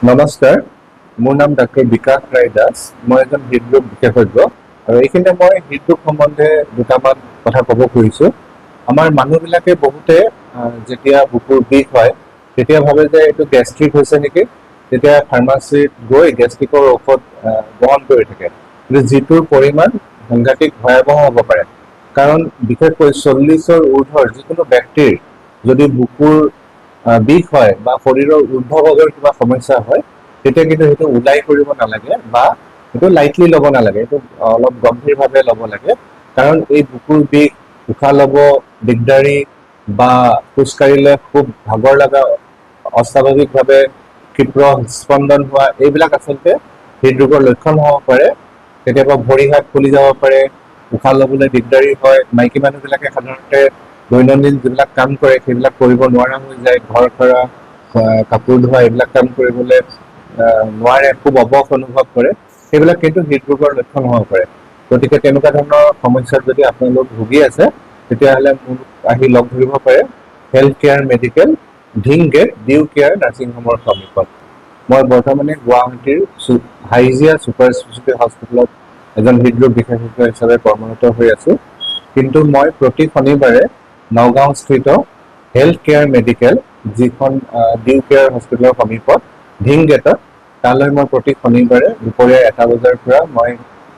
নমস্কাৰ, মোৰ নাম ডাক্তৰ বিকাশ ৰায় দাস। মই এজন হৃদৰোগ বিশেষজ্ঞ আৰু এইখিনিতে মই হৃদৰোগ সম্বন্ধে দুটামান কথা ক'ব খুজিছোঁ। আমাৰ মানুহবিলাকে বহুতে যেতিয়া বুকুৰ বিষ হয় তেতিয়া ভাবে যে এইটো গেষ্ট্ৰিক হৈছে নেকি, তেতিয়া ফাৰ্মাচীত গৈ গেষ্ট্ৰিকৰ ঔষধ গ্ৰহণ কৰি থাকে। কিন্তু যিটোৰ পৰিমাণ সাংঘাতিক ভয়াৱহ হ'ব পাৰে, কাৰণ বিশেষকৈ 40ৰ ঊৰ্ধৰ যিকোনো ব্যক্তিৰ যদি বুকুৰ বিষ হয় বা শৰীৰৰ ঊৰ্ধ্বভাগৰ কিবা সমস্যা হয়, তেতিয়া কিন্তু সেইটো ওলাই কৰিব নালাগে বা সেইটো লাইটলি ল'ব নালাগে, এইটো অলপ গম্ভীৰভাৱে ল'ব লাগে। কাৰণ এই বুকুৰ বিষ, উশাহ ল'ব দিগদাৰী বা খোজকাঢ়িলে খুব ভাগৰ লগা, অস্বাভাৱিকভাৱে ক্ষিপ্ৰ স্পন্দন হোৱা, এইবিলাক আচলতে হৃদৰোগৰ লক্ষণ হ'ব পাৰে। কেতিয়াবা ভৰি হাত ফুলি যাব পাৰে, উশাহ ল'বলৈ দিগদাৰী হয়। মাইকী মানুহবিলাকে সাধাৰণতে দৈনন্দিন যিবিলাক কাম কৰে সেইবিলাক কৰিব নোৱাৰা হৈ যায়। ঘৰ সৰা, কাপোৰ ধোৱা, এইবিলাক কাম কৰিবলৈ নোৱাৰে, খুব অৱস অনুভৱ কৰে। সেইবিলাক কিন্তু হৃদৰোগৰ লক্ষণ হ'ব পাৰে। গতিকে তেনেকুৱা ধৰণৰ সমস্যাত যদি আপোনালোক ভুগি আছে, তেতিয়াহ'লে মোক আহি লগ ধৰিব পাৰে health care medical, Dhing gate, due care nursing হোমৰ সন্মুখত। মই বৰ্তমানে গুৱাহাটীৰ হাইজিয়া ছুপাৰ স্পেচিয়েলিটি হস্পিটেলত এজন হৃদৰোগ বিশেষজ্ঞ হিচাপে কৰ্মৰত হৈ আছোঁ। কিন্তু মই প্ৰতি শনিবাৰে নগাঁওস্থিত হেল্থ কেয়াৰ মেডিকেল, যিখন ডিউ কেয়াৰ হস্পিটেলৰ সমীপত ধিং গেটত, তালৈ মই প্ৰতি শনিবাৰে দুপৰীয়া 1 বজাৰ পৰা মই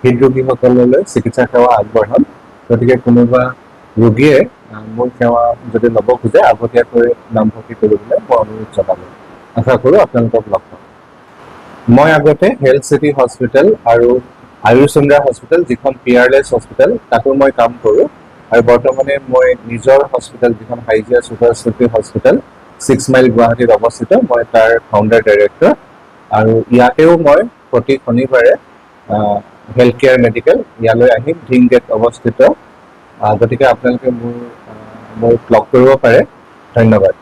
হৃদৰোগীসকললৈ চিকিৎসা সেৱা আগবঢ়াম। গতিকে কোনোবা ৰোগীয়ে মোৰ সেৱা যদি ল'ব খোজে, আগতীয়াকৈ নামভৰ্তি কৰিবলৈ মই অনুৰোধ জনালোঁ। আশা কৰোঁ আপোনালোকক লগ পাম। মই আগতে হেল্থ চিটি হস্পিটেল আৰু আয়ুচন্দ্ৰা হস্পিটেল, যিখন পিয়াৰলেছ হস্পিটেল, তাতো মই কাম কৰোঁ। আৰু বৰ্তমানে মই নিজৰ হস্পিটেল, যিখন হাইজিয়া ছুপাৰ স্পেচিয়েলিটি হস্পিটেল, 6 মাইল গুৱাহাটীত অৱস্থিত, মই তাৰ ফাউণ্ডাৰ ডাইৰেক্টৰ। আৰু ইয়াতেও মই প্ৰতি শনিবাৰে হেল্থ কেয়াৰ মেডিকেল, ইয়ালৈ আহিম, ধিং গেট অৱস্থিত। গতিকে আপোনালোকে মোক লগ কৰিব পাৰে। ধন্যবাদ।